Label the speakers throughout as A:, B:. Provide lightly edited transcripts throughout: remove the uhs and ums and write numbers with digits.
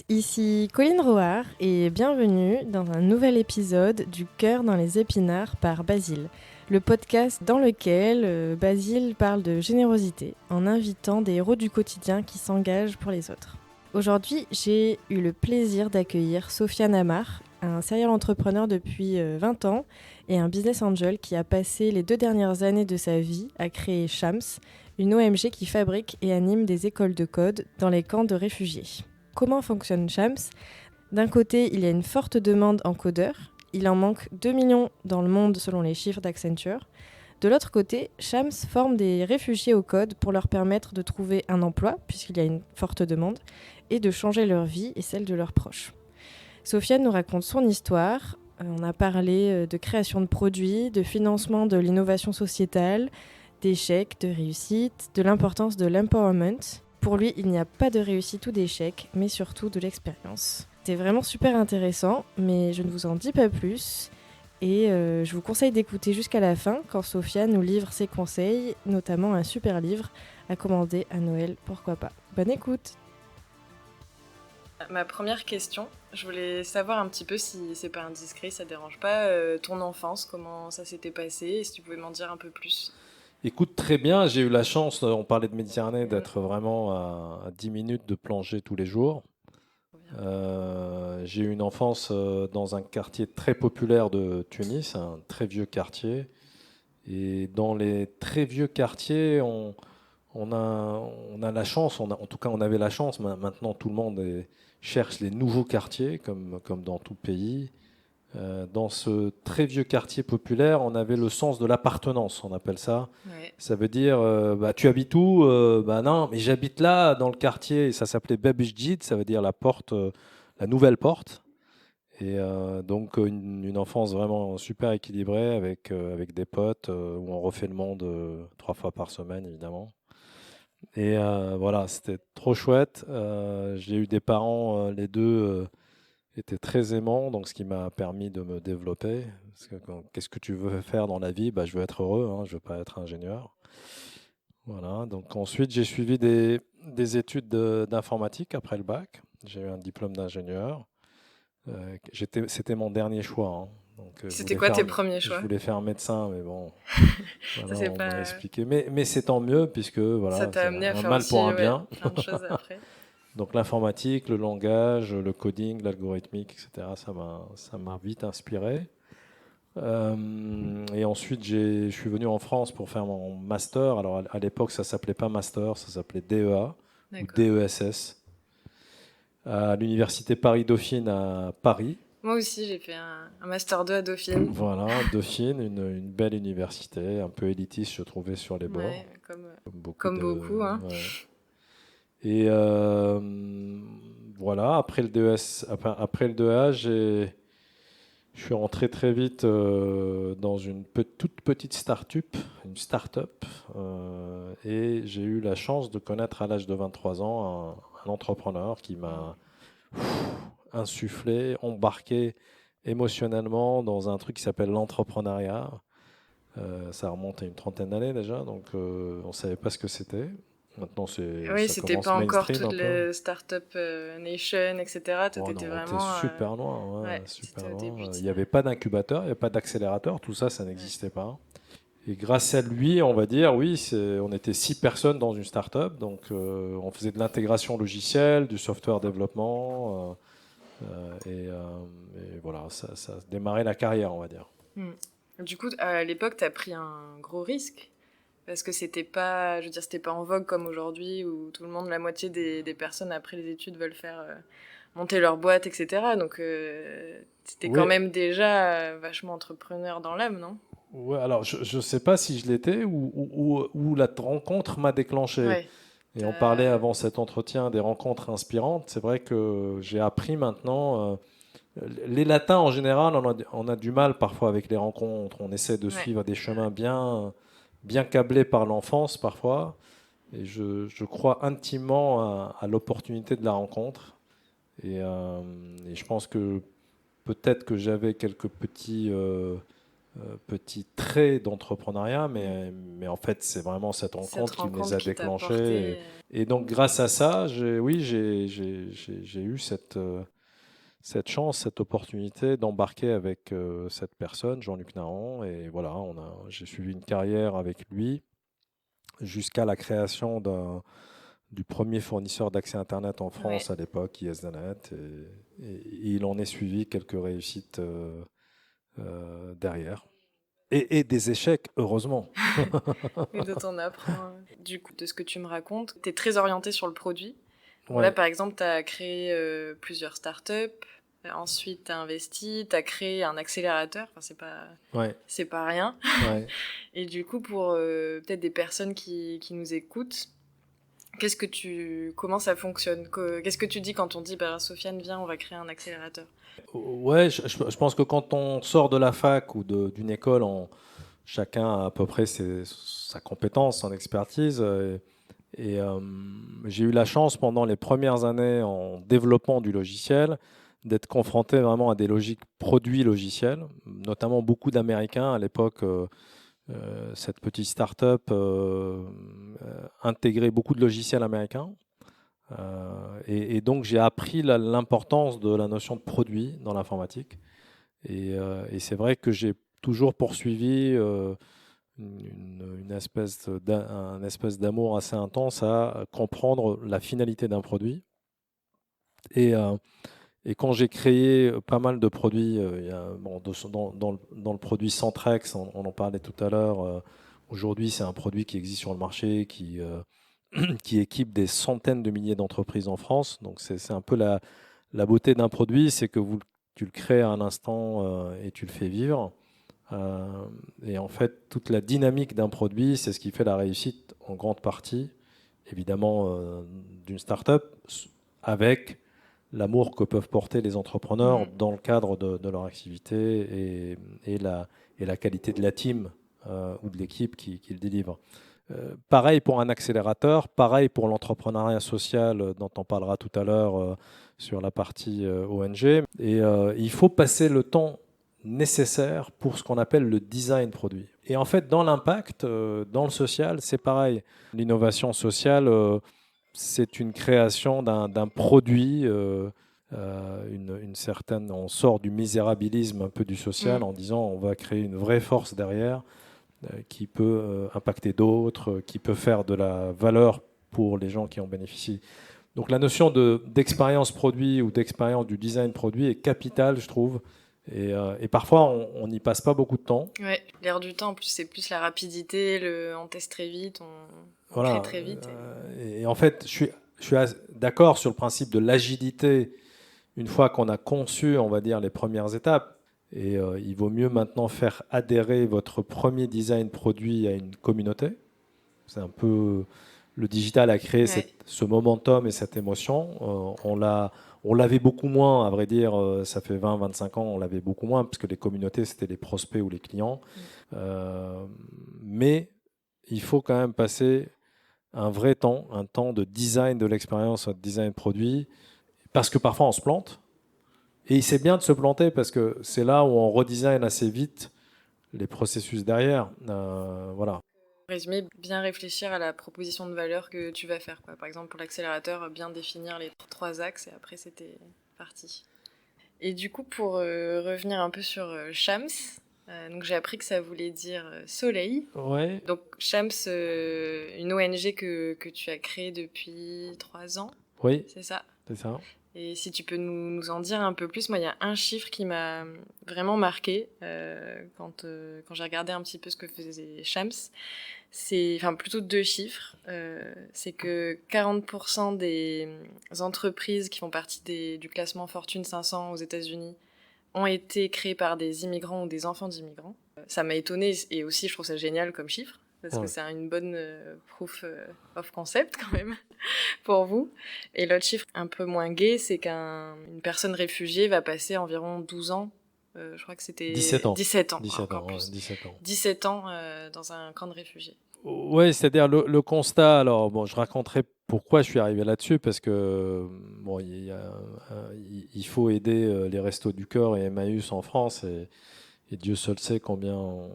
A: ici Colline Roard et bienvenue dans un nouvel épisode du Cœur dans les épinards par Basile, le podcast dans lequel Basile parle de générosité en invitant des héros du quotidien qui s'engagent pour les autres. Aujourd'hui, j'ai eu le plaisir d'accueillir Sofiane Amar, un serial entrepreneur depuis 20 ans et un business angel qui a passé les 2 dernières années de sa vie à créer Shams, une ONG qui fabrique et anime des écoles de code dans les camps de réfugiés. Comment fonctionne Shams ? D'un côté, il y a une forte demande en codeurs. Il en manque 2 millions dans le monde selon les chiffres d'Accenture. De l'autre côté, Shams forme des réfugiés au code pour leur permettre de trouver un emploi, puisqu'il y a une forte demande, et de changer leur vie et celle de leurs proches. Sofiane nous raconte son histoire. On a parlé de création de produits, de financement de l'innovation sociétale, d'échecs, de réussite, de l'importance de l'empowerment. Pour lui, il n'y a pas de réussite ou d'échec, mais surtout de l'expérience. C'était vraiment super intéressant, mais je ne vous en dis pas plus. Et je vous conseille d'écouter jusqu'à la fin quand Sofiane nous livre ses conseils, notamment un super livre à commander à Noël, pourquoi pas. Bonne écoute. Ma première question, je voulais savoir un petit peu, si c'est pas indiscret, ça dérange pas, ton enfance, comment ça s'était passé, et si tu pouvais m'en dire un peu plus.
B: Écoute, très bien, j'ai eu la chance, on parlait de Méditerranée, d'être vraiment à 10 minutes de plongée tous les jours. J'ai eu une enfance dans un quartier très populaire de Tunis, un très vieux quartier. Et dans les très vieux quartiers, on a la chance, en tout cas on avait la chance, maintenant tout le monde cherche les nouveaux quartiers, comme dans tout pays. Dans ce très vieux quartier populaire, on avait le sens de l'appartenance, on appelle ça.
A: Ouais.
B: Ça veut dire, tu habites où? Bah non, mais j'habite là, dans le quartier, et ça s'appelait Babujjid, ça veut dire la porte, la nouvelle porte. Et donc une enfance vraiment super équilibrée avec des potes, où on refait le monde 3 fois par semaine, évidemment. Et voilà, c'était trop chouette. J'ai eu des parents, les deux étaient très aimants, donc ce qui m'a permis de me développer. Parce que qu'est-ce que tu veux faire dans la vie? Bah, je veux être heureux, hein, je veux pas être ingénieur. Voilà, donc ensuite j'ai suivi des études d'informatique après le bac. J'ai eu un diplôme d'ingénieur. C'était mon dernier choix, hein. Donc
A: C'était quoi tes premiers
B: je
A: choix?
B: voulais faire médecin, mais bon,
A: Ça
B: voilà,
A: c'est
B: on m'a
A: pas...
B: expliqué. Mais c'est tant mieux, puisque
A: Ça
B: voilà,
A: t'a
B: c'est
A: amené à
B: un
A: faire
B: mal pour
A: aussi
B: un bien.
A: plein de choses après.
B: Donc l'informatique, le langage, le coding, l'algorithmique, etc., ça m'a vite inspiré. Et ensuite, je suis venu en France pour faire mon master. Alors à l'époque, ça s'appelait pas master, ça s'appelait DEA ou
A: D'accord.
B: DESS à l'université Paris-Dauphine à Paris.
A: Moi aussi, j'ai fait un Master 2 à Dauphine.
B: Voilà, Dauphine, une belle université, un peu élitiste, je trouvais sur les bords,
A: Ouais,
B: comme beaucoup
A: comme
B: de.
A: beaucoup, hein.
B: Ouais. Et voilà, après le DES, après le DEA, je suis rentré très vite dans une toute petite start-up, une start-up, et j'ai eu la chance de connaître à l'âge de 23 ans un entrepreneur qui m'a insufflé, embarqué émotionnellement dans un truc qui s'appelle l'entrepreneuriat. Ça remonte à une trentaine d'années déjà, donc on ne savait pas ce que c'était. Maintenant,
A: Oui,
B: ça
A: c'était
B: commence
A: pas encore
B: mainstream
A: toute
B: un peu.
A: le Startup Nation, etc. Toi,
B: Oh
A: t'étais
B: non, on était
A: vraiment...
B: super loin, ouais,
A: Ouais,
B: super
A: t'étais au début
B: loin.
A: de
B: Il
A: ça.
B: n'y avait pas d'incubateur, il n'y avait pas d'accélérateur, tout ça, ça
A: Ouais.
B: n'existait pas. Et grâce à lui, on va dire, oui, on était 6 personnes dans une start-up, donc on faisait de l'intégration logicielle, du software développement, et voilà, ça a démarré la carrière, on va dire.
A: Hmm. Du coup, à l'époque, t'as pris un gros risque. Parce que c'était pas, je veux dire, c'était pas en vogue comme aujourd'hui où tout le monde, la moitié des personnes après les études veulent faire monter leur boîte, etc. Donc, c'était quand
B: Oui,
A: même déjà vachement entrepreneur dans l'âme, non?
B: ouais, alors je ne sais pas si je l'étais ou la rencontre m'a déclenché.
A: Ouais.
B: Et on parlait avant cet entretien des rencontres inspirantes. C'est vrai que j'ai appris maintenant. Les latins, en général, on a du mal parfois avec les rencontres. On essaie de
A: Ouais.
B: suivre des chemins bien câblés par l'enfance parfois. Et je crois intimement à l'opportunité de la rencontre. Et je pense que peut-être que j'avais quelques petits petits traits d'entrepreneuriat, mais en fait, c'est vraiment cette rencontre qui me les a déclenchés. Et donc, grâce à ça, j'ai eu cette chance, cette opportunité d'embarquer avec cette personne, Jean-Luc Nahan. Et voilà, j'ai suivi une carrière avec lui jusqu'à la création du premier fournisseur d'accès Internet en France à l'époque, ISDNet. Et il en est suivi quelques réussites derrière. Et des échecs, heureusement.
A: Et dont on apprend. Du coup, de ce que tu me racontes, tu es très orienté sur le produit.
B: Ouais.
A: Là, par exemple, tu as créé plusieurs startups. Ensuite, tu as investi, tu as créé un accélérateur. Enfin, c'est pas rien.
B: Ouais.
A: Et du coup, pour peut-être des personnes qui nous écoutent, comment ça fonctionne? Qu'est-ce que tu dis quand on dit Sofiane, viens, on va créer un accélérateur?
B: Ouais, je pense que quand on sort de la fac ou d'une école, chacun a à peu près sa compétence, son expertise. J'ai eu la chance pendant les premières années en développement du logiciel d'être confronté vraiment à des logiques produits logiciels, notamment beaucoup d'Américains à l'époque. Cette petite start-up intégrait beaucoup de logiciels américains. Et donc j'ai appris l'importance de la notion de produit dans l'informatique. Et c'est vrai que j'ai toujours poursuivi un espèce d'amour assez intense à comprendre la finalité d'un produit. Et quand j'ai créé pas mal de produits, dans le produit Centrex, on en parlait tout à l'heure, aujourd'hui c'est un produit qui existe sur le marché, qui équipe des centaines de milliers d'entreprises en France. Donc c'est un peu la beauté d'un produit, c'est que tu le crées à un instant et tu le fais vivre. Et en fait, toute la dynamique d'un produit, c'est ce qui fait la réussite en grande partie, évidemment, d'une start-up, avec l'amour que peuvent porter les entrepreneurs dans le cadre de leur activité et la qualité de la team ou de l'équipe qui le délivre. Pareil pour un accélérateur, pareil pour l'entrepreneuriat social dont on parlera tout à l'heure sur la partie ONG. Et il faut passer le temps nécessaire pour ce qu'on appelle le design produit. Et en fait, dans l'impact, dans le social, c'est pareil. L'innovation sociale, c'est une création d'un produit, une certaine. On sort du misérabilisme un peu du social en disant on va créer une vraie force derrière qui peut impacter d'autres, qui peut faire de la valeur pour les gens qui en bénéficient. Donc la notion d'expérience produit ou d'expérience du design produit est capitale, je trouve. Et parfois, on n'y passe pas beaucoup de temps.
A: Ouais, l'air du temps, en plus, c'est plus la rapidité, on teste très vite, on crée très vite.
B: Et en fait, je suis d'accord sur le principe de l'agilité une fois qu'on a conçu, on va dire, les premières étapes. Et il vaut mieux maintenant faire adhérer votre premier design produit à une communauté. C'est un peu... Le digital a créé ce momentum et cette émotion. On l'avait beaucoup moins, à vrai dire, ça fait 20-25 ans, on l'avait beaucoup moins, parce que les communautés, c'était les prospects ou les clients. Mais il faut quand même passer un vrai temps, un temps de design de l'expérience, de design produit, parce que parfois on se plante. Et c'est bien de se planter, parce que c'est là où on redesign assez vite les processus derrière. Voilà.
A: Résumé, bien réfléchir à la proposition de valeur que tu vas faire. Par exemple, pour l'accélérateur, bien définir les 3 axes et après, c'était parti. Et du coup, pour revenir un peu sur Shams, donc j'ai appris que ça voulait dire soleil.
B: Ouais.
A: Donc Shams, une ONG que tu as créée depuis 3 ans.
B: Oui.
A: C'est ça.
B: C'est ça.
A: Et si tu peux nous en dire un peu plus, moi il y a un chiffre qui m'a vraiment marqué quand j'ai regardé un petit peu ce que faisait Shams. Enfin plutôt 2 chiffres. C'est que 40% des entreprises qui font partie du classement Fortune 500 aux États-Unis ont été créées par des immigrants ou des enfants d'immigrants. Ça m'a étonnée et aussi je trouve ça génial comme chiffre. Parce que c'est une bonne proof of concept quand même pour vous. Et l'autre chiffre un peu moins gai, c'est qu'une personne réfugiée va passer environ 12 ans, je crois que c'était
B: 17 ans.
A: 17 ans,
B: 17
A: encore
B: ans,
A: plus.
B: 17 ans.
A: 17 ans dans un camp de réfugiés.
B: Oui, c'est-à-dire le constat, alors bon, je raconterai pourquoi je suis arrivé là-dessus, parce que bon, il faut aider les Restos du Cœur et Emmaüs en France, et Dieu seul sait combien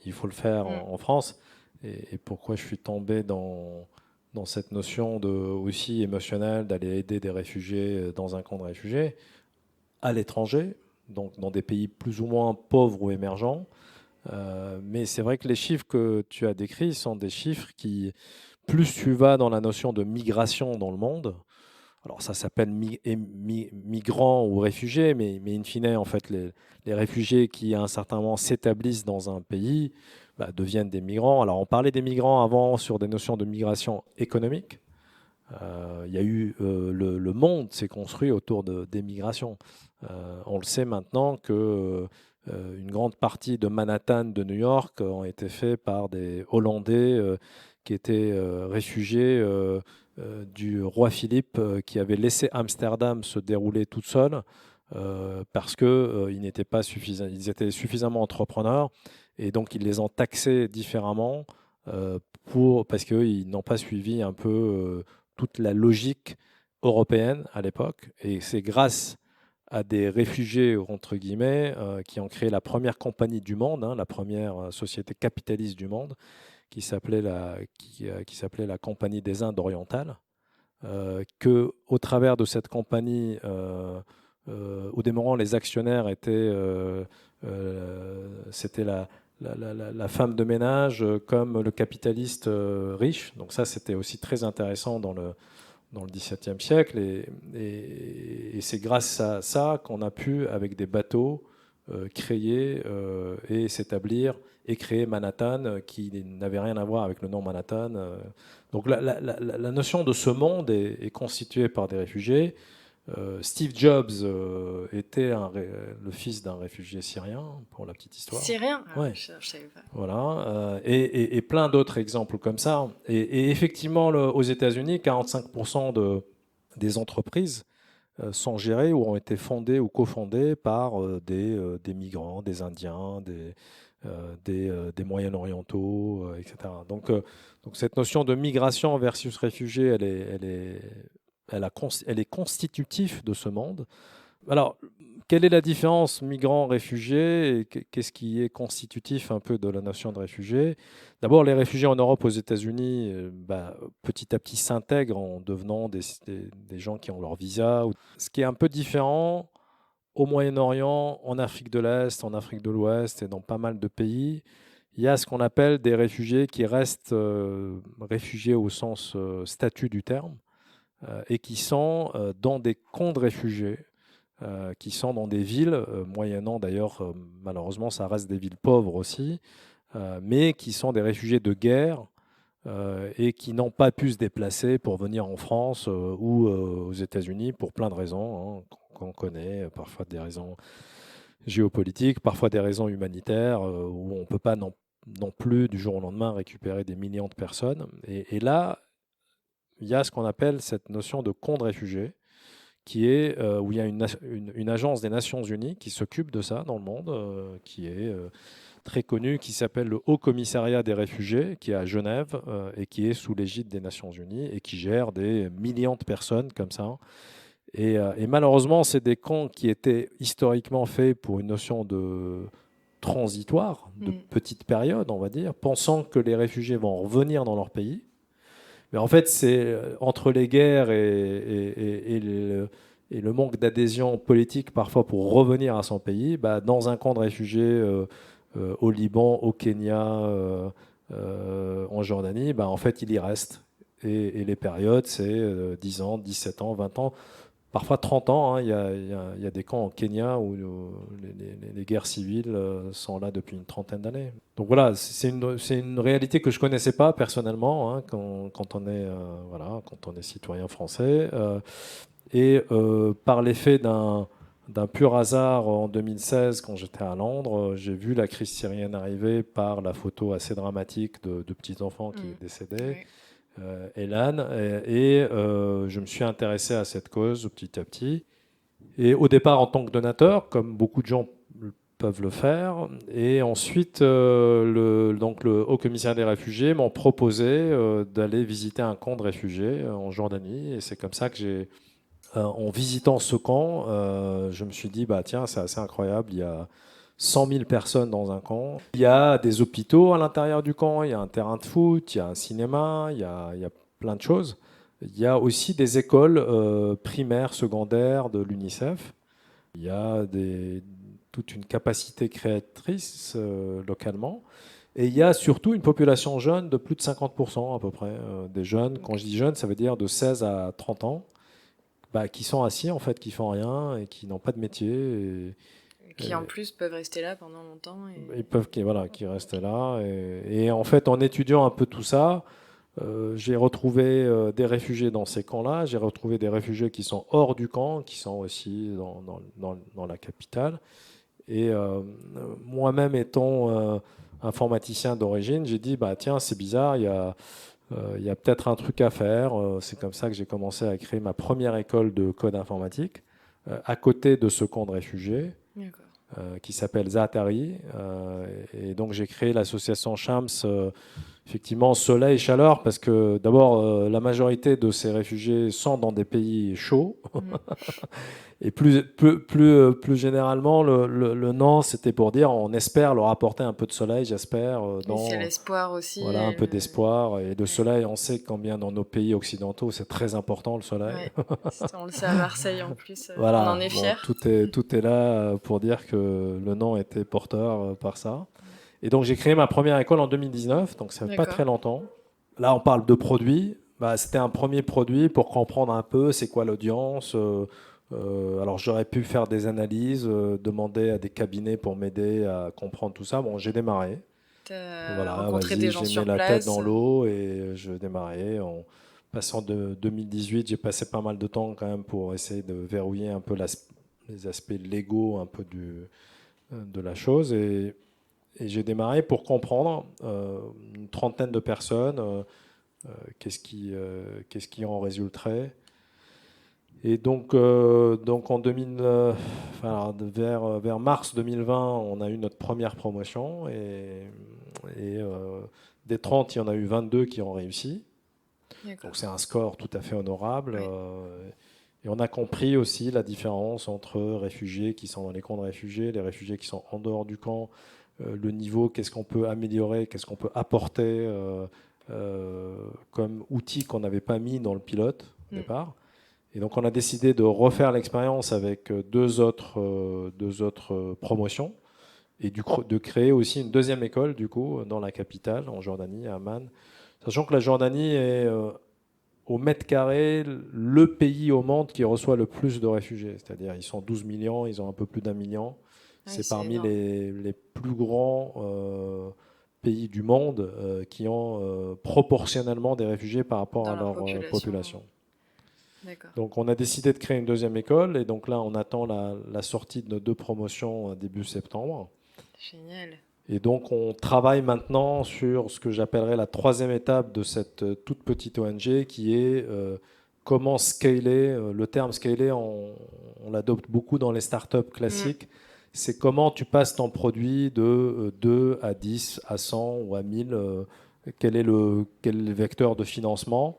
B: il faut le faire en France, et pourquoi je suis tombé dans cette notion aussi émotionnelle d'aller aider des réfugiés dans un camp de réfugiés à l'étranger, donc dans des pays plus ou moins pauvres ou émergents. Mais c'est vrai que les chiffres que tu as décrits sont des chiffres qui, plus tu vas dans la notion de migration dans le monde, alors ça s'appelle migrants ou réfugiés, mais in fine, en fait, les réfugiés qui à un certain moment s'établissent dans un pays deviennent des migrants. Alors on parlait des migrants avant sur des notions de migration économique. Il y a eu le monde s'est construit autour des migrations. On le sait maintenant que une grande partie de Manhattan, de New York, ont été faits par des Hollandais qui étaient réfugiés du roi Philippe, qui avait laissé Amsterdam se dérouler toute seule parce qu'ils n'étaient pas suffisants, ils étaient suffisamment entrepreneurs et donc ils les ont taxés différemment parce qu'ils n'ont pas suivi un peu toute la logique européenne à l'époque. Et c'est grâce à des réfugiés, entre guillemets, qui ont créé la première compagnie du monde, la première société capitaliste du monde, qui s'appelait la Compagnie des Indes orientales, qu'au travers de cette compagnie, au demeurant, les actionnaires c'était la femme de ménage comme le capitaliste riche. Donc ça, c'était aussi très intéressant dans le XVIIe siècle. Et c'est grâce à ça qu'on a pu, avec des bateaux, créer et s'établir et créer Manhattan, qui n'avait rien à voir avec le nom Manhattan. Donc la notion de ce monde est constituée par des réfugiés. Steve Jobs était le fils d'un réfugié syrien, pour la petite histoire.
C: Syrien?
B: Ouais.
C: Je savais pas.
B: Voilà, et plein d'autres exemples comme ça. Et effectivement, aux États-Unis, 45% des entreprises sont gérées ou ont été fondées ou cofondées par des migrants, des Indiens, des Moyen-Orientaux, etc. Donc cette notion de migration versus réfugié, elle est constitutive de ce monde. Alors, quelle est la différence migrants-réfugiés et qu'est-ce qui est constitutif un peu de la notion de réfugié? D'abord, les réfugiés en Europe, aux États-Unis, petit à petit s'intègrent en devenant des gens qui ont leur visa. Ce qui est un peu différent au Moyen-Orient, en Afrique de l'Est, en Afrique de l'Ouest et dans pas mal de pays, il y a ce qu'on appelle des réfugiés qui restent réfugiés au sens statut du terme et qui sont dans des camps de réfugiés. Qui sont dans des villes, moyennant d'ailleurs, malheureusement, ça reste des villes pauvres aussi, mais qui sont des réfugiés de guerre et qui n'ont pas pu se déplacer pour venir en France ou aux États-Unis pour plein de raisons qu'on connaît, parfois des raisons géopolitiques, parfois des raisons humanitaires, où on ne peut pas non plus du jour au lendemain récupérer des millions de personnes. Et là, il y a ce qu'on appelle cette notion de camp de réfugiés, qui est où il y a une agence des Nations Unies qui s'occupe de ça dans le monde, qui est très connue, qui s'appelle le Haut Commissariat des réfugiés, qui est à Genève et qui est sous l'égide des Nations Unies et qui gère des millions de personnes comme ça. Et malheureusement, c'est des camps qui étaient historiquement faits pour une notion de transitoire, de petite période, on va dire, pensant que les réfugiés vont revenir dans leur pays. Mais en fait, c'est entre les guerres et le manque d'adhésion politique parfois pour revenir à son pays, dans un camp de réfugiés au Liban, au Kenya, en Jordanie, en fait, il y reste. Et les périodes, c'est 10 ans, 17 ans, 20 ans, parfois 30 ans. Il y a des camps au Kenya où les guerres civiles sont là depuis une trentaine d'années. Donc voilà, c'est une réalité que je ne connaissais pas personnellement quand on est citoyen français. Et par l'effet d'un pur hasard, en 2016, quand j'étais à Londres, j'ai vu la crise syrienne arriver par la photo assez dramatique de petits-enfants qui décédaient. Oui. Elan, et je me suis intéressé à cette cause petit à petit. Et au départ en tant que donateur, comme beaucoup de gens peuvent le faire. Et ensuite, le Haut Commissariat des réfugiés m'ont proposé d'aller visiter un camp de réfugiés en Jordanie. Et c'est comme ça que en visitant ce camp, je me suis dit, tiens, c'est assez incroyable. Il y a 100 000 personnes dans un camp. Il y a des hôpitaux à l'intérieur du camp, il y a un terrain de foot, il y a un cinéma, il y a plein de choses. Il y a aussi des écoles primaires, secondaires de l'UNICEF. Il y a toute une capacité créatrice localement. Et il y a surtout une population jeune de plus de 50% à peu près, des jeunes. Quand je dis jeunes, ça veut dire de 16 à 30 ans, qui sont assis en fait, qui font rien et qui n'ont pas de métier.
C: Qui en plus peuvent rester là pendant longtemps.
B: Ils peuvent qui restent là. Et en fait, en étudiant un peu tout ça, j'ai retrouvé des réfugiés dans ces camps-là. J'ai retrouvé des réfugiés qui sont hors du camp, qui sont aussi dans la capitale. Et moi-même étant informaticien d'origine, j'ai dit, tiens, c'est bizarre, il y a peut-être un truc à faire. C'est comme ça que j'ai commencé à créer ma première école de code informatique à côté de ce camp de réfugiés. Qui s'appelle Zaatari. Et donc j'ai créé l'association Shams, effectivement Soleil et Chaleur, parce que d'abord la majorité de ces réfugiés sont dans des pays chauds. Et plus généralement, le nom, c'était pour dire on espère leur apporter un peu de soleil, j'espère.
C: C'est l'espoir aussi.
B: Voilà, un peu d'espoir. Et de soleil, on sait combien dans nos pays occidentaux, c'est très important le soleil.
C: On le sait à Marseille en plus,
B: voilà,
C: on en est fiers.
B: Tout est là pour dire que le nom était porteur par ça. Et donc j'ai créé ma première école en 2019, donc ça fait pas très longtemps. Là, on parle de produits. C'était un premier produit pour comprendre un peu c'est quoi l'audience. Alors j'aurais pu faire des analyses, demander à des cabinets pour m'aider à comprendre tout ça. Bon, j'ai démarré.
C: Rencontré des gens sur place.
B: J'ai mis la tête dans l'eau et je démarrais. En passant de 2018, j'ai passé pas mal de temps quand même pour essayer de verrouiller un peu les aspects légaux un peu de la chose. Et j'ai démarré pour comprendre une trentaine de personnes, qu'est-ce qui en résulterait. Et donc en vers mars 2020, on a eu notre première promotion et des 30, il y en a eu 22 qui ont réussi. Donc c'est un score tout à fait honorable. Et on a compris aussi la différence entre réfugiés qui sont dans les camps de réfugiés, les réfugiés qui sont en dehors du camp, le niveau, qu'est-ce qu'on peut améliorer, qu'est-ce qu'on peut apporter comme outil qu'on n'avait pas mis dans le pilote au départ. Et donc on a décidé de refaire l'expérience avec deux autres promotions et de créer aussi une deuxième école du coup dans la capitale, en Jordanie, à Amman. Sachant que la Jordanie est au mètre carré le pays au monde qui reçoit le plus de réfugiés. C'est-à-dire ils sont 12 millions, ils ont un peu plus d'1 million. C'est parmi les plus grands pays du monde qui ont proportionnellement des réfugiés par rapport à leur population. Donc on a décidé de créer une deuxième école et donc là on attend la sortie de nos deux promotions début septembre.
C: Génial.
B: Et donc on travaille maintenant sur ce que j'appellerais la troisième étape de cette toute petite ONG qui est comment scaler. Le terme scaler, on l'adopte beaucoup dans les startups classiques. C'est comment tu passes ton produit de 2 à 10 à 100 ou à 1000. Quel est le vecteur de financement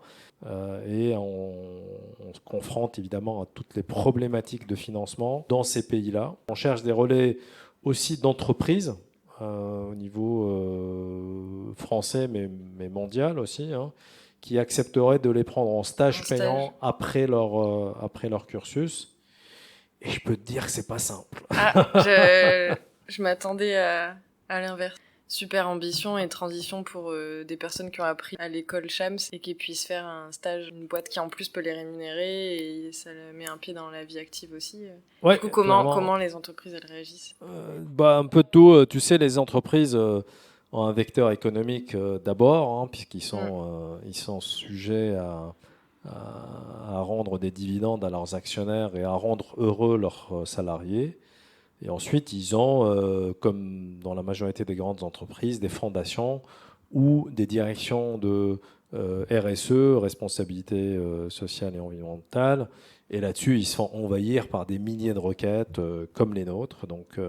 B: et on se confronte évidemment à toutes les problématiques de financement dans ces pays-là. On cherche des relais aussi d'entreprises au niveau français mais mondial aussi, qui accepteraient de les prendre en stage payant après leur cursus. Et je peux te dire que c'est pas simple.
C: Je m'attendais à l'inverse. Super ambition et transition pour des personnes qui ont appris à l'école Shams et qui puissent faire un stage, une boîte qui en plus peut les rémunérer et ça met un pied dans la vie active aussi.
B: Ouais,
C: du coup, comment les entreprises elles réagissent
B: un peu de tout. Tu sais, les entreprises ont un vecteur économique d'abord, puisqu'ils ils sont sujets à rendre des dividendes à leurs actionnaires et à rendre heureux leurs salariés. Et ensuite, ils ont, comme dans la majorité des grandes entreprises, des fondations ou des directions de RSE, responsabilité sociale et environnementale. Et là-dessus, ils se font envahir par des milliers de requêtes comme les nôtres. Donc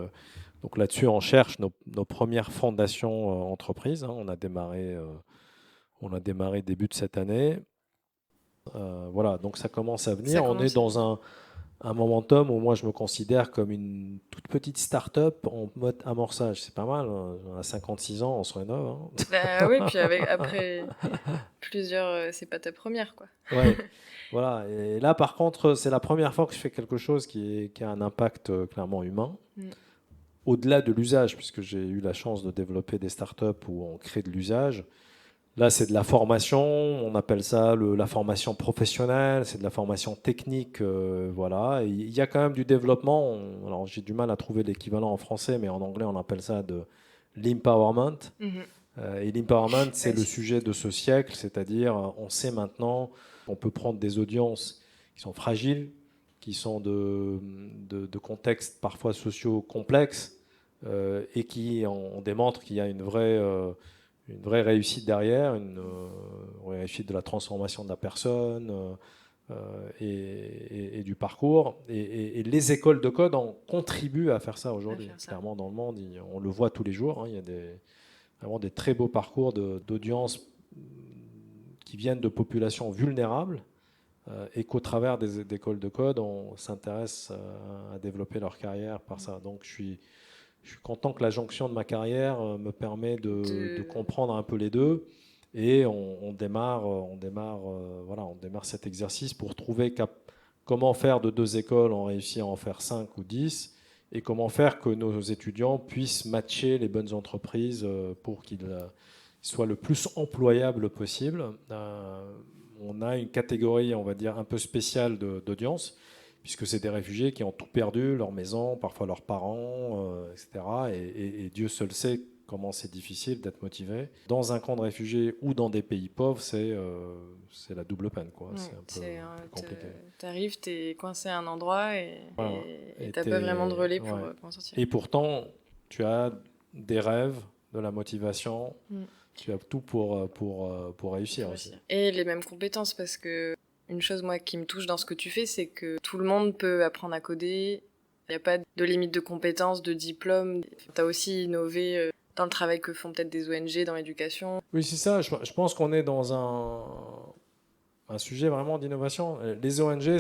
B: là-dessus, on cherche nos premières fondations entreprises. On a démarré début de cette année. Voilà, donc ça commence à venir. On est dans un momentum où moi je me considère comme une toute petite start-up en mode amorçage. C'est pas mal, hein. À 56 ans, on se rénove, hein.
C: Bah oui, puis après plusieurs, c'est pas ta première, quoi.
B: Ouais, voilà. Et là, par contre, c'est la première fois que je fais quelque chose qui a un impact clairement humain,
C: Mm.
B: au-delà de l'usage, puisque j'ai eu la chance de développer des startups où on crée de l'usage. Là, c'est de la formation, on appelle ça la formation professionnelle, c'est de la formation technique, voilà. Et il y a quand même du développement. Alors, j'ai du mal à trouver l'équivalent en français, mais en anglais, on appelle ça de l'empowerment.
C: Mhm.
B: Et l'empowerment, c'est
C: Ouais,
B: le sujet de ce siècle, c'est-à-dire on sait maintenant qu'on peut prendre des audiences qui sont fragiles, qui sont de contextes parfois sociaux complexes, et qui on démontre qu'il y a une vraie réussite derrière, une réussite de la transformation de la personne et du parcours. Et les écoles de code contribuent à faire ça aujourd'hui. Clairement, dans le monde, on le voit tous les jours, hein, il y a vraiment des très beaux parcours d'audience qui viennent de populations vulnérables et qu'au travers des écoles de code, on s'intéresse à développer leur carrière par ça. Donc je suis content que la jonction de ma carrière me permet de comprendre un peu les deux. Et on démarre cet exercice pour trouver comment faire de 2 écoles, on réussit à en faire 5 ou 10, et comment faire que nos étudiants puissent matcher les bonnes entreprises pour qu'ils soient le plus employables possible. On a une catégorie, on va dire, un peu spéciale d'audience, puisque c'est des réfugiés qui ont tout perdu, leur maison, parfois leurs parents, etc. Et Dieu seul sait comment c'est difficile d'être motivé. Dans un camp de réfugiés ou dans des pays pauvres, c'est la double peine, quoi.
C: Ouais,
B: c'est un peu compliqué.
C: T'arrives, t'es coincé à un endroit et
B: Et
C: t'as pas vraiment de relais pour en sortir.
B: Et pourtant, tu as des rêves, de la motivation, tu as tout pour réussir aussi.
C: Et les mêmes compétences, parce que une chose, moi, qui me touche dans ce que tu fais, c'est que tout le monde peut apprendre à coder. Il n'y a pas de limite de compétences, de diplôme. Tu as aussi innové dans le travail que font peut-être des ONG dans l'éducation.
B: Oui, c'est ça. Je pense qu'on est dans un sujet vraiment d'innovation. Les ONG,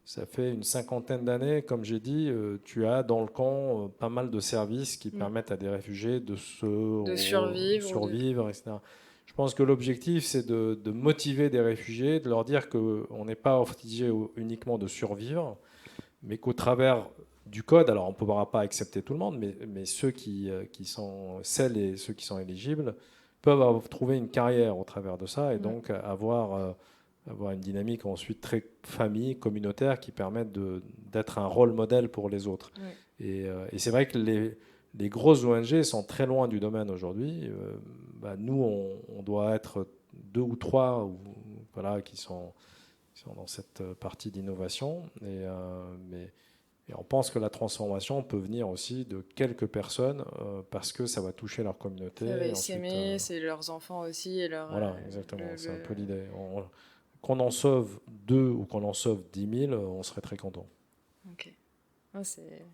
B: ça fait une 50aine d'années, comme j'ai dit, tu as dans le camp pas mal de services qui permettent à des réfugiés de survivre, etc. Je pense que l'objectif, c'est de motiver des réfugiés, de leur dire qu'on n'est pas obligé uniquement de survivre, mais qu'au travers du code, alors on ne pourra pas accepter tout le monde, mais ceux celles et ceux qui sont éligibles peuvent trouver une carrière au travers de ça et donc avoir une dynamique ensuite très famille, communautaire qui permettent d'être un rôle modèle pour les autres. Et c'est vrai que les grosses ONG sont très loin du domaine aujourd'hui. Nous, on doit être 2 ou 3 voilà, qui sont dans cette partie d'innovation. Et on pense que la transformation peut venir aussi de quelques personnes parce que ça va toucher leur communauté.
C: Ça va s'aimer, c'est leurs enfants aussi. Et
B: voilà, exactement, c'est un peu l'idée. Qu'on en sauve 2 ou qu'on en sauve 10 000, on serait très content.
C: Ok. Oh, c'est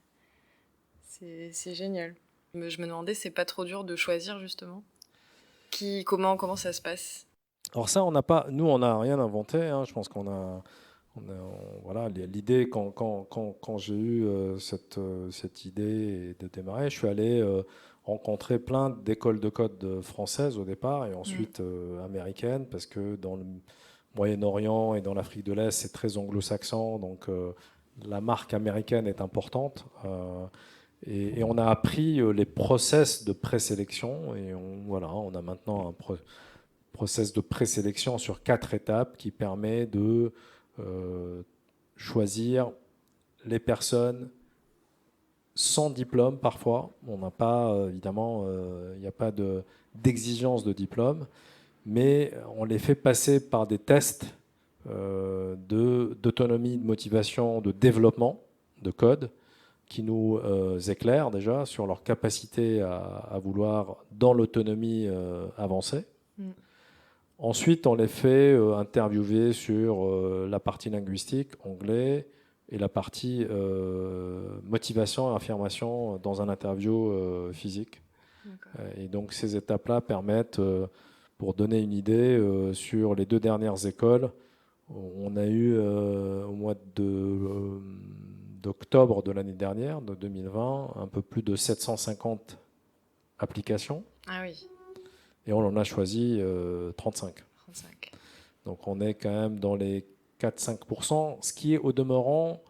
C: génial. Je me demandais, c'est pas trop dur de choisir justement comment ça se passe?
B: Alors ça, nous, on n'a rien inventé. Hein. Je pense voilà, l'idée quand j'ai eu cette idée de démarrer, je suis allé rencontrer plein d'écoles de code françaises au départ et ensuite américaines, parce que dans le Moyen-Orient et dans l'Afrique de l'Est, c'est très anglo-saxon, donc la marque américaine est importante. Et on a appris les process de présélection, et on a maintenant un process de présélection sur 4 étapes qui permet de choisir les personnes sans diplôme parfois. On n'a pas, évidemment, il n'y a pas d'exigence de diplôme, mais on les fait passer par des tests d'autonomie, de motivation, de développement de code qui nous éclairent déjà sur leur capacité à vouloir, dans l'autonomie, avancer. Ensuite, on les fait interviewer sur la partie linguistique, anglais, et la partie motivation et affirmation dans un interview physique. Et donc ces étapes-là permettent, pour donner une idée, sur les 2 dernières écoles, On a eu au mois d'octobre de l'année dernière, de 2020, un peu plus de 750 applications.
C: Ah oui,
B: Et on en a choisi 35.
C: 35.
B: Donc on est quand même dans les 4-5%, ce qui est au demeurant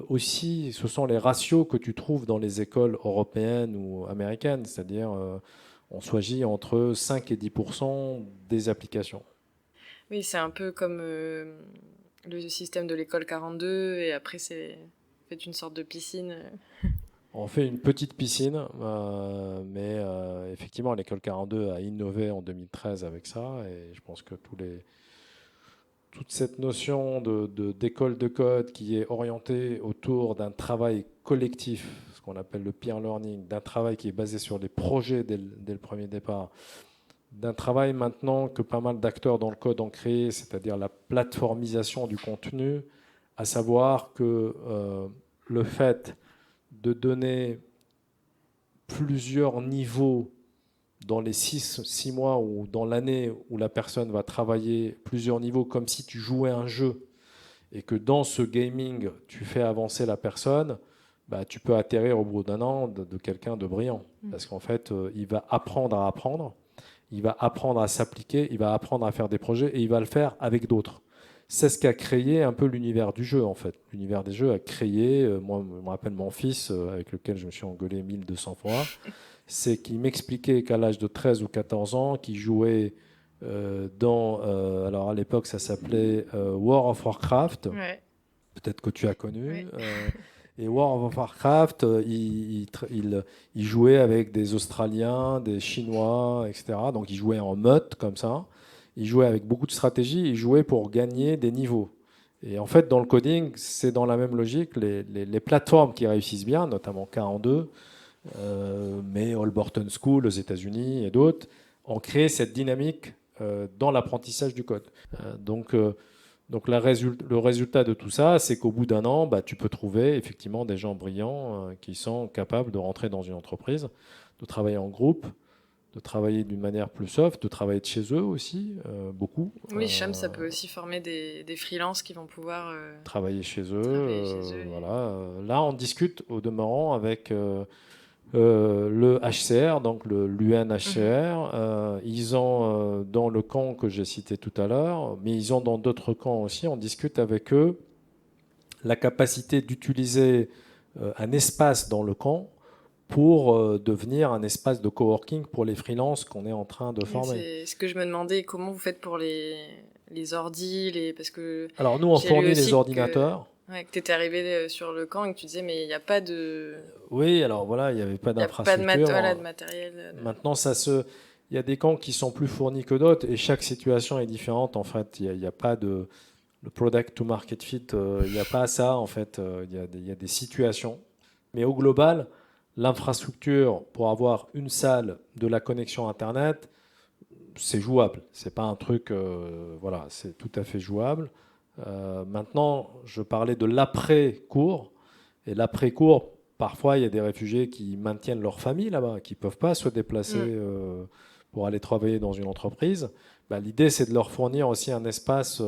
B: aussi, ce sont les ratios que tu trouves dans les écoles européennes ou américaines, c'est-à-dire on choisit entre 5 et 10% des applications.
C: Oui, c'est un peu comme le système de l'école 42, et après c'est fait une sorte de piscine.
B: On fait une petite piscine, mais effectivement l'école 42 a innové en 2013 avec ça, et je pense que toute cette notion d'école de code qui est orientée autour d'un travail collectif, ce qu'on appelle le peer learning, d'un travail qui est basé sur des projets dès le premier départ, d'un travail maintenant que pas mal d'acteurs dans le code ont créé, c'est-à-dire la plateformisation du contenu, à savoir que le fait de donner plusieurs niveaux dans les 6 mois ou dans l'année où la personne va travailler plusieurs niveaux, comme si tu jouais un jeu, et que dans ce gaming, tu fais avancer la personne, bah, tu peux atterrir au bout d'un an de quelqu'un de brillant. Parce qu'en fait, il va apprendre à apprendre, il va apprendre à s'appliquer, il va apprendre à faire des projets, et il va le faire avec d'autres. C'est ce qu'a créé un peu l'univers du jeu, en fait. L'univers des jeux a créé, moi, je me rappelle mon fils, avec lequel je me suis engueulé 1200 fois, c'est qu'il m'expliquait qu'à l'âge de 13 ou 14 ans, qu'il jouait alors à l'époque ça s'appelait World of Warcraft,
C: Ouais.
B: peut-être que tu as connu,
C: Ouais.
B: et World of Warcraft, il jouait avec des Australiens, des Chinois, etc. Donc il jouait en meute comme ça, il jouait avec beaucoup de stratégie, il jouait pour gagner des niveaux. Et en fait, dans le coding, c'est dans la même logique. Les plateformes qui réussissent bien, notamment K12, mais Holborton School aux États-Unis et d'autres, ont créé cette dynamique dans l'apprentissage du code. Donc le résultat de tout ça, c'est qu'au bout d'un an, bah, tu peux trouver effectivement des gens brillants qui sont capables de rentrer dans une entreprise, de travailler en groupe, de travailler d'une manière plus soft, de travailler de chez eux aussi, beaucoup.
C: Oui, Cham, ça peut aussi former des freelances qui vont pouvoir
B: travailler chez eux.
C: travailler chez eux.
B: Voilà. Là, on discute au demeurant avec le HCR, donc l'UNHCR. Ils ont dans le camp que j'ai cité tout à l'heure, mais ils ont dans d'autres camps aussi. On discute avec eux la capacité d'utiliser un espace dans le camp pour devenir un espace de coworking pour les freelances qu'on est en train de former.
C: C'est ce que je me demandais, comment vous faites pour les ordis, parce que
B: Alors nous, on
C: j'ai lu
B: fournit
C: aussi
B: les ordinateurs.
C: que tu étais arrivé sur le camp et que tu disais, mais il n'y a pas de...
B: Oui, alors voilà, il n'y avait pas
C: Il n'y a
B: d'infrastructure.
C: pas de matériel.
B: Maintenant, il y a des camps qui sont plus fournis que d'autres et chaque situation est différente. En fait, il n'y a pas de le product to market fit. Il n'y a pas ça. En fait, il y a des situations. Mais au global, l'infrastructure pour avoir une salle, de la connexion Internet, c'est jouable. C'est pas un truc, voilà, c'est tout à fait jouable. Maintenant, je parlais de l'après-cours. Et l'après-cours, parfois, il y a des réfugiés qui maintiennent leur famille là-bas, qui ne peuvent pas se déplacer pour aller travailler dans une entreprise. Bah, l'idée, c'est de leur fournir aussi un espace,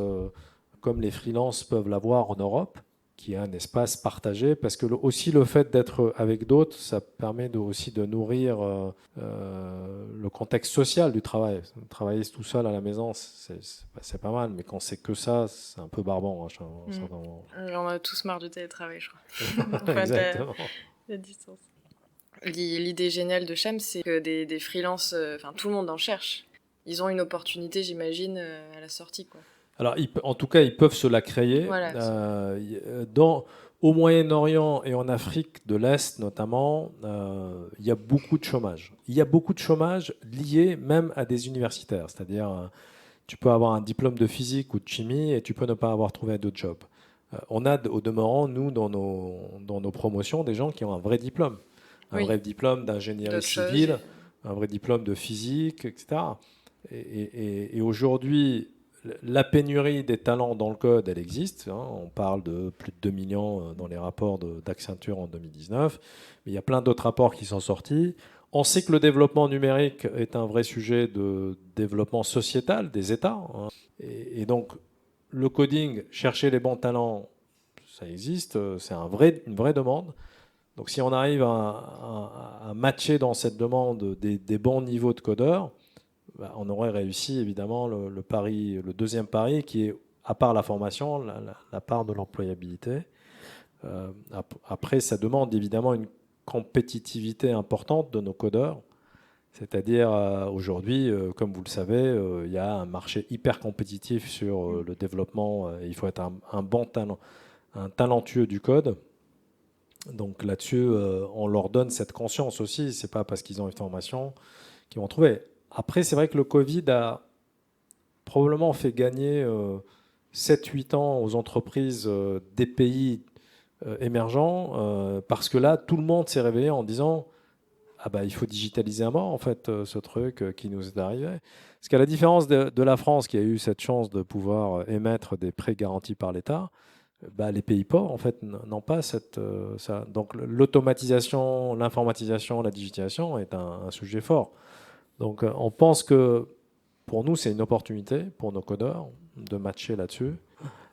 B: comme les freelances peuvent l'avoir en Europe, qui est un espace partagé, parce que aussi le fait d'être avec d'autres, ça permet aussi de nourrir le contexte social du travail. Travailler tout seul à la maison, c'est pas mal, mais quand c'est que ça, c'est un peu barbant.
C: On a tous marre du télétravail, je crois. Enfin,
B: exactement.
C: La distance. L'idée géniale de Cham, c'est que des freelances, tout le monde en cherche. Ils ont une opportunité, j'imagine, à la sortie, quoi.
B: Alors, en tout cas, ils peuvent se la créer.
C: Voilà.
B: Au Moyen-Orient et en Afrique de l'Est notamment, il y a beaucoup de chômage. Il y a beaucoup de chômage lié même à des universitaires. C'est-à-dire, tu peux avoir un diplôme de physique ou de chimie et tu peux ne pas avoir trouvé de job. On a au demeurant, nous, dans nos promotions, des gens qui ont un vrai diplôme. Un vrai diplôme d'ingénierie civile, un vrai diplôme de physique, etc. Et aujourd'hui, la pénurie des talents dans le code, elle existe. On parle de plus de 2 millions dans les rapports d'Accenture en 2019. Mais il y a plein d'autres rapports qui sont sortis. On sait que le développement numérique est un vrai sujet de développement sociétal des États. Et donc, le coding, chercher les bons talents, ça existe, c'est une vraie demande. Donc si on arrive à matcher dans cette demande des bons niveaux de codeurs, bah, on aurait réussi évidemment le deuxième pari qui est, à part la formation, la part de l'employabilité. Après, ça demande évidemment une compétitivité importante de nos codeurs. C'est-à-dire, aujourd'hui, comme vous le savez, il y a un marché hyper compétitif sur le développement. Il faut être un bon talent, un talentueux du code. Donc là-dessus, on leur donne cette conscience aussi. C'est pas parce qu'ils ont une formation qu'ils vont trouver. Après, c'est vrai que le Covid a probablement fait gagner 7-8 ans aux entreprises des pays émergents, parce que là, tout le monde s'est réveillé en disant ah bah, il faut digitaliser à mort, en fait, ce truc qui nous est arrivé. Parce qu'à la différence de la France, qui a eu cette chance de pouvoir émettre des prêts garantis par l'État, bah, les pays pauvres, en fait, n'ont pas ça. Donc l'automatisation, l'informatisation, la digitalisation est un sujet fort. Donc on pense que pour nous, c'est une opportunité, pour nos codeurs, de matcher là-dessus.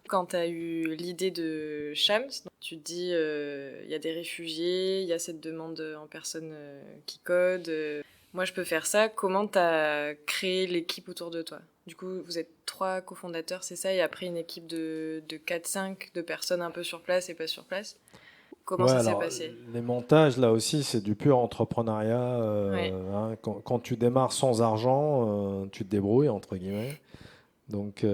C: Quand tu as eu l'idée de Shams, tu te dis il y a des réfugiés, il y a cette demande en personne qui code. Moi, je peux faire ça. Comment tu as créé l'équipe autour de toi? Du coup, vous êtes 3 cofondateurs, c'est ça? Et après, une équipe de 4-5 de personnes un peu sur place et pas sur place. Comment ça s'est passé?
B: Les montages, là aussi, c'est du pur entrepreneuriat.
C: Ouais.
B: Hein, quand tu démarres sans argent, tu te débrouilles, entre guillemets. Donc,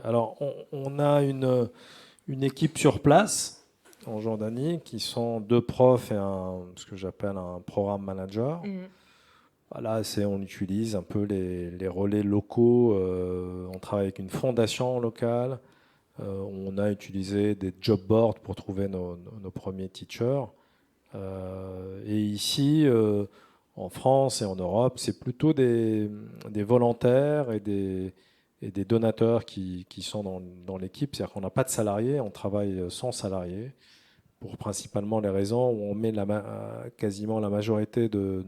B: alors, on a une équipe sur place en Jordanie qui sont 2 profs et ce que j'appelle un programme manager. Voilà, on utilise un peu les relais locaux. On travaille avec une fondation locale. On a utilisé des job boards pour trouver nos premiers teachers. Et ici, en France et en Europe, c'est plutôt des volontaires et des donateurs qui sont dans l'équipe. C'est-à-dire qu'on n'a pas de salariés, on travaille sans salariés, pour principalement les raisons où on met quasiment la majorité de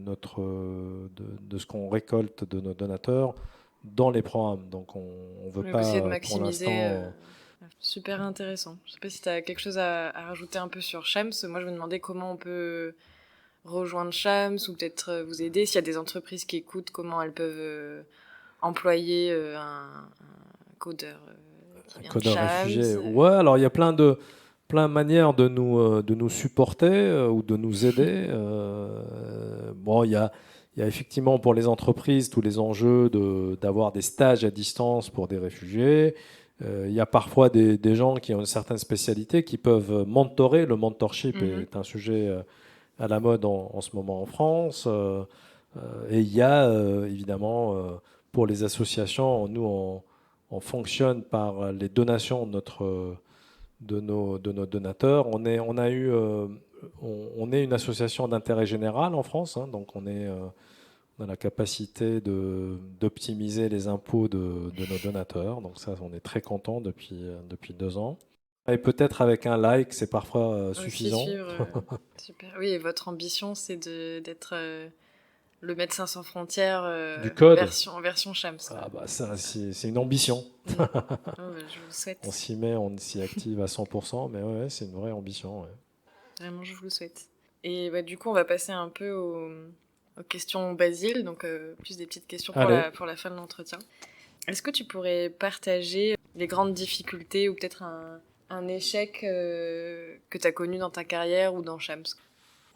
B: ce qu'on récolte de nos donateurs dans les programmes. Donc on ne veut pas,
C: essayer de
B: pour
C: maximiser.
B: l'instant...
C: Super intéressant. Je sais pas si tu as quelque chose à rajouter un peu sur Shams. Moi, je me demandais comment on peut rejoindre Shams ou peut-être vous aider. S'il y a des entreprises qui écoutent, comment elles peuvent employer un codeur qui vient de Shams.
B: Réfugié. Ouais, alors il y a plein de manières de nous supporter ou de nous aider. Bon, il y a effectivement pour les entreprises tous les enjeux d'avoir des stages à distance pour des réfugiés. Il y a parfois des gens qui ont une certaine spécialité qui peuvent mentorer. Le mentorship est un sujet à la mode en ce moment en France. Et il y a évidemment pour les associations, nous on fonctionne par les donations de nos donateurs. On est une association d'intérêt général en France, hein, donc on a la capacité d'optimiser les impôts de nos donateurs. Donc ça, on est très content depuis 2 ans. Et peut-être avec un like, c'est parfois suffisant.
C: Suivre, super. Oui, et votre ambition, c'est d'être le Médecins sans frontières
B: du code.
C: version Shams.
B: Ah bah ça, c'est une ambition.
C: Je vous le souhaite.
B: On s'y active à 100%, mais ouais, c'est une vraie ambition. Ouais.
C: Vraiment, je vous le souhaite. Et du coup, on va passer un peu aux questions Basile, donc plus des petites questions pour la fin de l'entretien. Est-ce que tu pourrais partager les grandes difficultés ou peut-être un échec que tu as connu dans ta carrière ou dans Shams?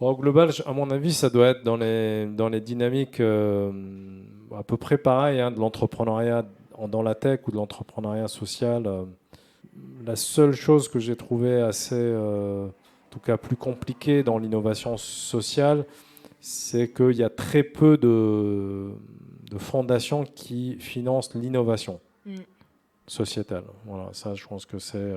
B: Au global, à mon avis, ça doit être dans les dynamiques à peu près pareilles, hein, de l'entrepreneuriat dans la tech ou de l'entrepreneuriat social. La seule chose que j'ai trouvée assez, en tout cas plus compliquée dans l'innovation sociale, c'est qu'il y a très peu de fondations qui financent l'innovation sociétale. Voilà, ça, je pense que c'est...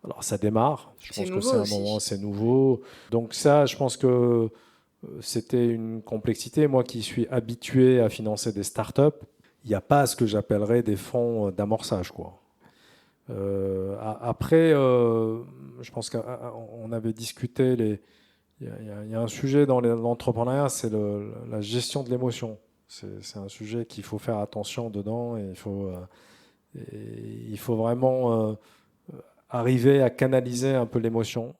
B: Alors ça démarre, je pense que c'est un moment, c'est nouveau. Donc ça, je pense que c'était une complexité. Moi qui suis habitué à financer des startups, il n'y a pas ce que j'appellerais des fonds d'amorçage, quoi. Après, je pense qu'on avait discuté, il y a un sujet dans l'entrepreneuriat, c'est la gestion de l'émotion. C'est un sujet qu'il faut faire attention dedans et il faut vraiment arriver à canaliser un peu l'émotion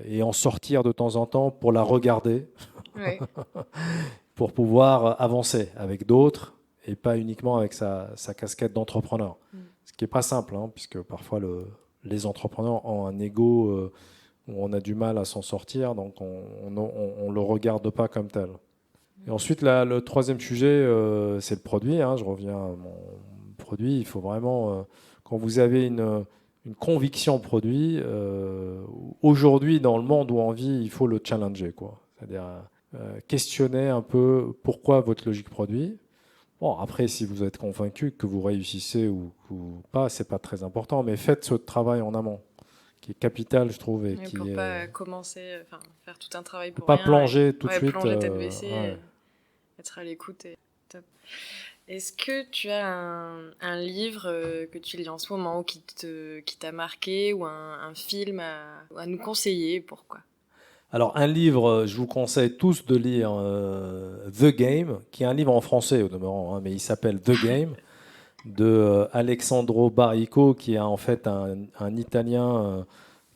B: et en sortir de temps en temps pour la regarder,
C: Ouais.
B: pour pouvoir avancer avec d'autres et pas uniquement avec sa casquette d'entrepreneur. Ce qui n'est pas simple, hein, puisque parfois les entrepreneurs ont un ego où on a du mal à s'en sortir, donc on ne le regarde pas comme tel. Et ensuite, le troisième sujet, c'est le produit. Hein. Je reviens à mon produit. Il faut vraiment, quand vous avez une conviction produit, aujourd'hui, dans le monde où on vit, il faut le challenger, quoi. C'est-à-dire questionner un peu pourquoi votre logique produit. Bon, après, si vous êtes convaincu que vous réussissez ou pas, c'est pas très important, mais faites ce travail en amont, qui est capital, je trouve, et
C: Mais
B: qui
C: pour
B: est
C: pas commencer, enfin, faire tout un travail pour
B: pas
C: rien.
B: plonger tout de
C: Ouais,
B: suite.
C: plonger tête baissée,
B: Ouais.
C: être à l'écoute. Top. Est-ce que tu as un livre que tu lis en ce moment ou qui t'a marqué ou un film à nous conseiller? Pourquoi?
B: Alors, un livre, je vous conseille tous de lire The Game, qui est un livre en français au demeurant, hein, mais il s'appelle The Game, de Alexandro Barrico, qui est en fait un Italien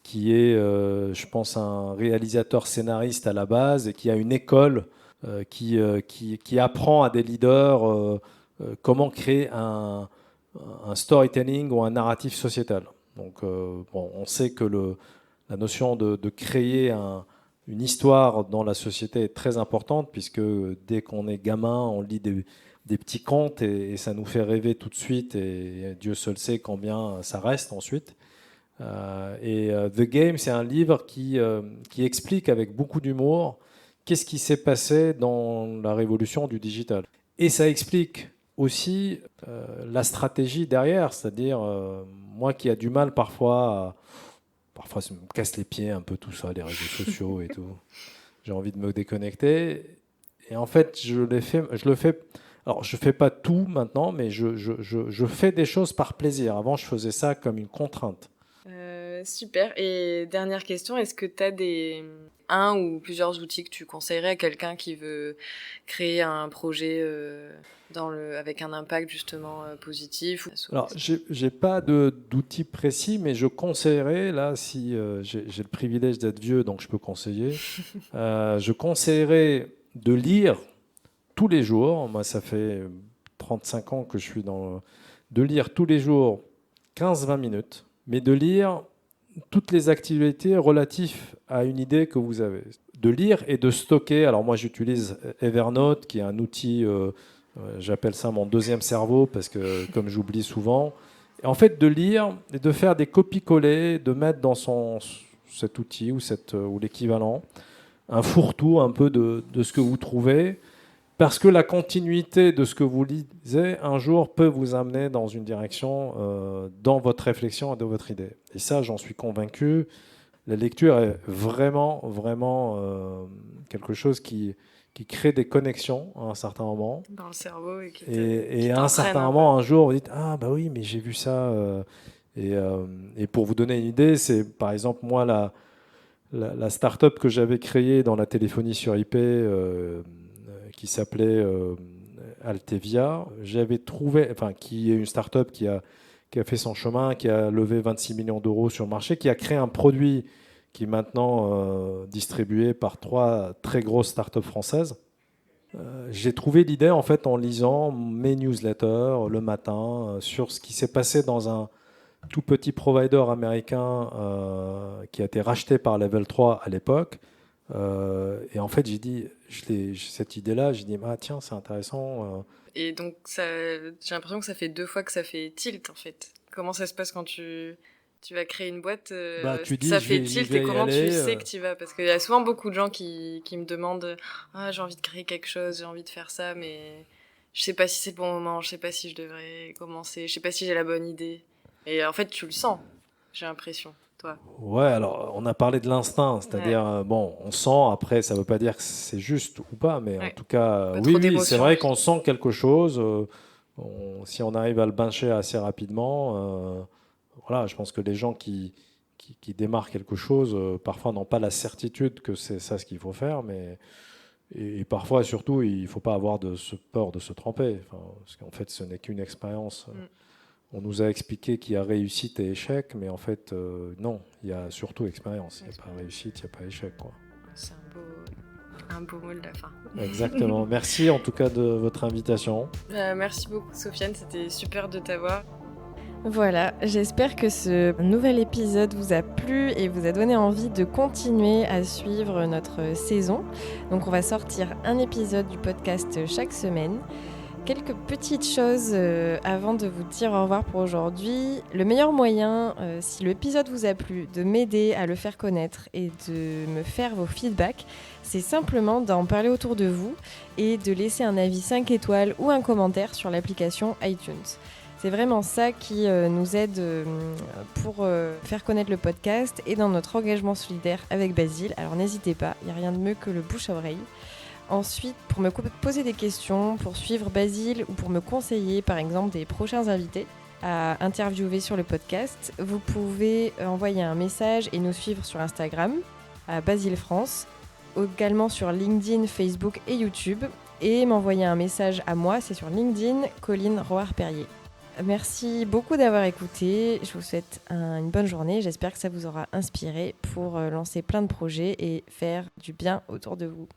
B: qui est, je pense, un réalisateur scénariste à la base et qui a une école qui apprend à des leaders comment créer un storytelling ou un narratif sociétal. Donc, bon, on sait que la notion de créer une histoire dans la société est très importante, puisque dès qu'on est gamin, on lit des petits contes et ça nous fait rêver tout de suite, et Dieu seul sait combien ça reste ensuite. The Game, c'est un livre qui explique avec beaucoup d'humour qu'est-ce qui s'est passé dans la révolution du digital. Et ça explique aussi la stratégie derrière, c'est-à-dire moi qui a du mal parfois ça me casse les pieds un peu tout ça, les réseaux sociaux et tout. J'ai envie de me déconnecter. Et en fait, je le fais. Alors, je fais pas tout maintenant, mais je fais des choses par plaisir. Avant, je faisais ça comme une contrainte.
C: Super. Et dernière question, est-ce que tu as un ou plusieurs outils que tu conseillerais à quelqu'un qui veut créer un projet avec un impact justement positif?
B: Alors, j'ai pas d'outils précis, mais je conseillerais, là, si j'ai le privilège d'être vieux, donc je peux conseiller, je conseillerais de lire tous les jours. Moi, ça fait 35 ans que je suis de lire tous les jours 15-20 minutes, mais de lire toutes les activités relatives à une idée que vous avez. De lire et de stocker. Alors moi, j'utilise Evernote, qui est un outil, j'appelle ça mon deuxième cerveau, parce que comme j'oublie souvent, et en fait, de lire et de faire des copies-coller, de mettre dans cet outil ou l'équivalent, un fourre-tout un peu de ce que vous trouvez, parce que la continuité de ce que vous lisez un jour peut vous amener dans une direction, dans votre réflexion et de votre idée. Et ça, j'en suis convaincu. La lecture est vraiment, vraiment quelque chose qui crée des connexions à un certain moment.
C: Dans le cerveau.
B: Et à un certain moment, un jour, vous dites « Ah, bah oui, mais j'ai vu ça. » Et pour vous donner une idée, c'est par exemple, moi, la start-up que j'avais créée dans la téléphonie sur IP, qui s'appelait Altevia, j'avais trouvé, enfin, qui est une start-up qui a fait son chemin, qui a levé 26 millions d'euros sur le marché, qui a créé un produit qui est maintenant distribué par 3 très grosses start-up françaises. J'ai trouvé l'idée en fait en lisant mes newsletters le matin sur ce qui s'est passé dans un tout petit provider américain qui a été racheté par Level 3 à l'époque. Et en fait, j'ai dit, cette idée-là, j'ai dit, ah tiens, c'est intéressant.
C: Et donc, j'ai l'impression que ça fait 2 fois que ça fait tilt, en fait. Comment ça se passe quand tu vas créer une boîte,
B: Tu dis,
C: ça fait tilt, et comment tu sais
B: que
C: tu y vas? Parce qu'il y a souvent beaucoup de gens qui me demandent « Ah, j'ai envie de créer quelque chose, j'ai envie de faire ça, mais je sais pas si c'est le bon moment, je sais pas si je devrais commencer, je sais pas si j'ai la bonne idée. » Et en fait, tu le sens, j'ai l'impression, toi.
B: Ouais, alors on a parlé de l'instinct, c'est-à-dire, bon, on sent, après, ça veut pas dire que c'est juste ou pas, mais en tout cas, oui, c'est vrai qu'on sent quelque chose. Si on arrive à le bancher assez rapidement, voilà, je pense que les gens qui démarrent quelque chose, parfois n'ont pas la certitude que c'est ça ce qu'il faut faire, mais et parfois surtout, il ne faut pas avoir peur de se tromper, parce qu'en fait, ce n'est qu'une expérience. On nous a expliqué qu'il y a réussite et échec, mais en fait, non, il y a surtout expérience. Il n'y a pas réussite, il n'y a pas échec, quoi.
C: C'est un beau mot de la fin.
B: Exactement. Merci en tout cas de votre invitation.
C: Merci beaucoup Sofiane, c'était super de t'avoir.
A: Voilà, j'espère que ce nouvel épisode vous a plu et vous a donné envie de continuer à suivre notre saison. Donc on va sortir un épisode du podcast chaque semaine. Quelques petites choses avant de vous dire au revoir pour aujourd'hui. Le meilleur moyen, si l'épisode vous a plu, de m'aider à le faire connaître et de me faire vos feedbacks, c'est simplement d'en parler autour de vous et de laisser un avis 5 étoiles ou un commentaire sur l'application iTunes. C'est vraiment ça qui nous aide pour faire connaître le podcast et dans notre engagement solidaire avec Basile. Alors n'hésitez pas, il n'y a rien de mieux que le bouche à oreille. Ensuite, pour me poser des questions, pour suivre Basile ou pour me conseiller par exemple des prochains invités à interviewer sur le podcast, vous pouvez envoyer un message et nous suivre sur Instagram à Basile France, également sur LinkedIn, Facebook et YouTube, et m'envoyer un message à moi, c'est sur LinkedIn, Colline Roard-Perrier. Merci beaucoup d'avoir écouté, je vous souhaite une bonne journée, j'espère que ça vous aura inspiré pour lancer plein de projets et faire du bien autour de vous.